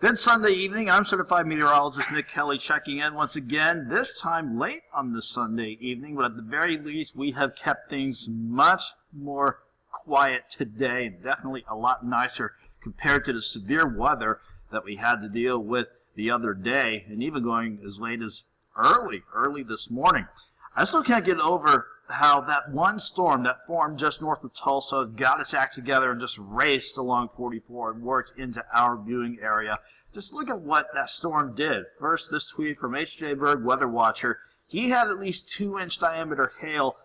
Good Sunday evening. I'm certified meteorologist Nick Kelly checking in once again, this time late on this Sunday evening, but at the very least we have kept things much more quiet today and definitely a lot nicer compared to the severe weather that we had to deal with the other day and even going as late as early this morning. I still can't get over how that one storm that formed just north of Tulsa got its act together and just raced along 44 and worked into our viewing area. Just look at what that storm did. First, this tweet from H.J. Berg, weather watcher. He had at least 2-inch diameter hail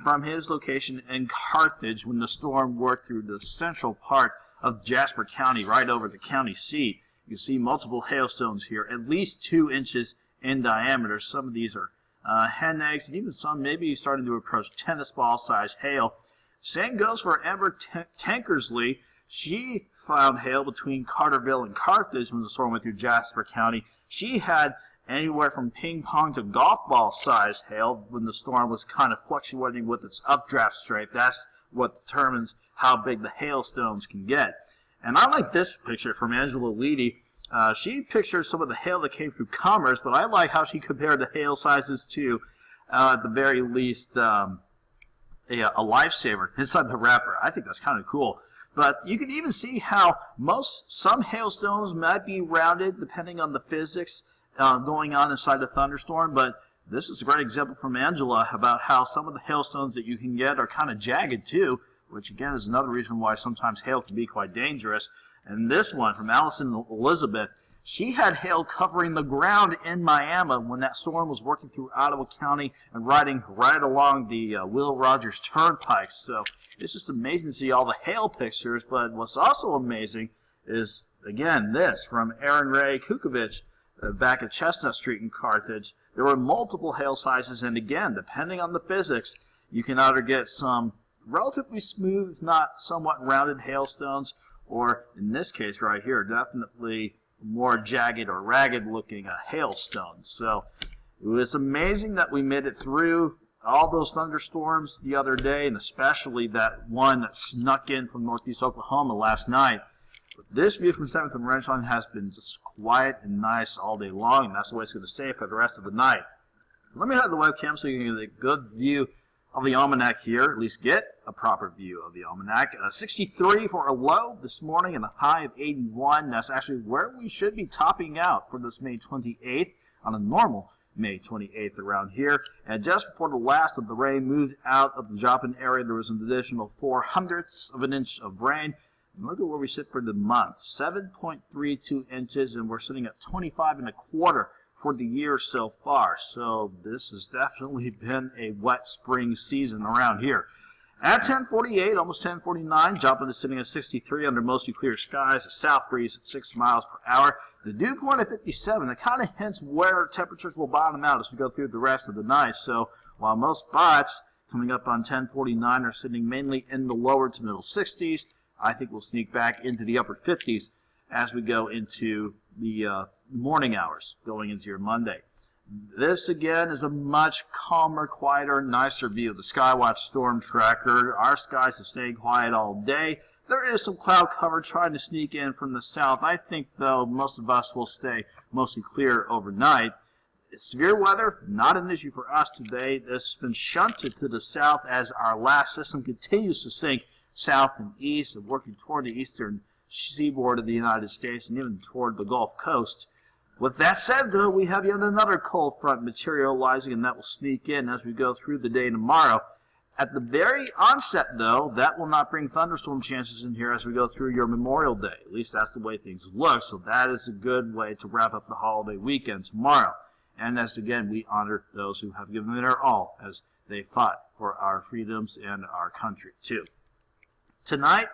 from his location in Carthage when the storm worked through the central part of Jasper County, right over the county seat. You can see multiple hailstones here, at least 2 inches in diameter. Some of these are hen eggs, and even some maybe starting to approach tennis ball size hail. Same goes for Amber Tankersley. She found hail between Carterville and Carthage when the storm went through Jasper County. She had anywhere from ping pong to golf ball size hail when the storm was kind of fluctuating with its updraft strength. That's what determines how big the hailstones can get. And I like this picture from Angela Leedy. She pictured some of the hail that came through Commerce, but I like how she compared the hail sizes to, at the very least, a lifesaver inside the wrapper. I think that's kind of cool. But you can even see how some hailstones might be rounded depending on the physics going on inside the thunderstorm. But this is a great example from Angela about how some of the hailstones that you can get are kind of jagged too, which again is another reason why sometimes hail can be quite dangerous. And this one from Allison Elizabeth, she had hail covering the ground in Miami when that storm was working through Ottawa County and riding right along the Will Rogers Turnpike. So it's just amazing to see all the hail pictures. But what's also amazing is, again, this from Aaron Ray Kukovic back at Chestnut Street in Carthage. There were multiple hail sizes, and again, depending on the physics, you can either get some relatively smooth, not somewhat rounded hailstones, or in this case right here, definitely more jagged or ragged looking hailstones. So it was amazing that we made it through all those thunderstorms the other day, and especially that one that snuck in from northeast Oklahoma last night. But this view from 7th and Ranchline has been just quiet and nice all day long, and that's the way it's going to stay for the rest of the night. Let me hide the webcam so you can get a good view of the almanac here, at least get a proper view of the almanac. 63 for a low this morning and a high of 81. That's actually where we should be topping out for this May 28th on a normal May 28th around here. And just before the last of the rain moved out of the Joplin area, there was an additional 0.04 of an inch of rain. And look at where we sit for the month, 7.32 inches, and we're sitting at 25.25 for the year so far. So this has definitely been a wet spring season around here. At 10:48, almost 10:49, Joplin is sitting at 63 under mostly clear skies, a south breeze at 6 miles per hour. The dew point at 57, that kind of hints where temperatures will bottom out as we go through the rest of the night. So while most spots coming up on 10:49 are sitting mainly in the lower to middle 60s, I think we'll sneak back into the upper 50s as we go into the morning hours going into your Monday. This again is a much calmer, quieter, nicer view of the Skywatch Storm Tracker. Our skies have stayed quiet all day. There is some cloud cover trying to sneak in from the south. I think, though, most of us will stay mostly clear overnight. Severe weather, not an issue for us today. This has been shunted to the south as our last system continues to sink south and east and working toward the eastern seaboard of the United States and even toward the Gulf Coast. With that said, though, we have yet another cold front materializing, and that will sneak in as we go through the day tomorrow. At the very onset, though, that will not bring thunderstorm chances in here as we go through your Memorial Day. At least that's the way things look, so that is a good way to wrap up the holiday weekend tomorrow. And as, again, we honor those who have given their all as they fought for our freedoms and our country, too. Tonight,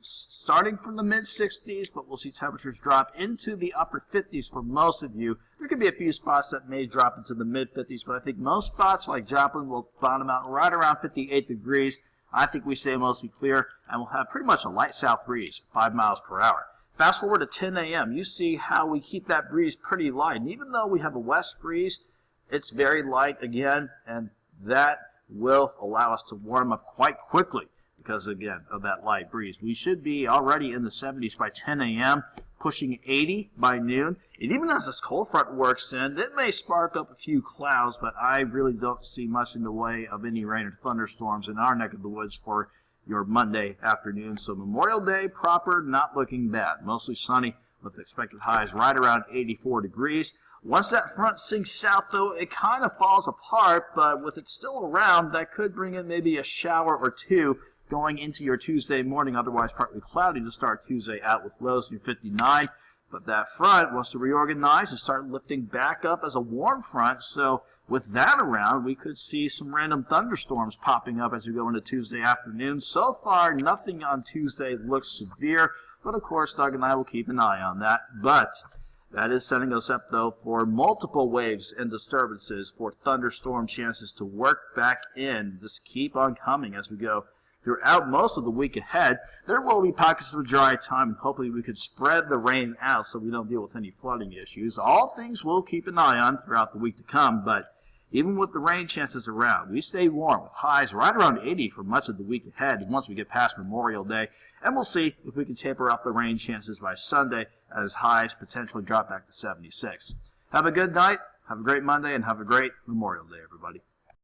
starting from the mid-60s, but we'll see temperatures drop into the upper 50s for most of you. There could be a few spots that may drop into the mid-50s, but I think most spots like Joplin will bottom out right around 58 degrees. I think we stay mostly clear, and we'll have pretty much a light south breeze, 5 miles per hour. Fast forward to 10 a.m., you see how we keep that breeze pretty light. And even though we have a west breeze, it's very light again, and that will allow us to warm up quite quickly because, again, of that light breeze. We should be already in the 70s by 10 a.m., pushing 80 by noon. And even as this cold front works in, it may spark up a few clouds, but I really don't see much in the way of any rain or thunderstorms in our neck of the woods for your Monday afternoon. So Memorial Day proper, not looking bad. Mostly sunny with expected highs right around 84 degrees. Once that front sinks south, though, it kind of falls apart, but with it still around, that could bring in maybe a shower or two going into your Tuesday morning, otherwise partly cloudy to start Tuesday out with lows near 59. But that front wants to reorganize and start lifting back up as a warm front, so with that around, we could see some random thunderstorms popping up as we go into Tuesday afternoon. So far, nothing on Tuesday looks severe, but of course, Doug and I will keep an eye on that. But that is setting us up, though, for multiple waves and disturbances for thunderstorm chances to work back in. Just keep on coming as we go throughout most of the week ahead. There will be pockets of dry time, and hopefully we could spread the rain out so we don't deal with any flooding issues. All things we'll keep an eye on throughout the week to come, but even with the rain chances around, we stay warm with highs right around 80 for much of the week ahead once we get past Memorial Day. And we'll see if we can taper off the rain chances by Sunday as highs potentially drop back to 76. Have a good night, have a great Monday, and have a great Memorial Day, everybody.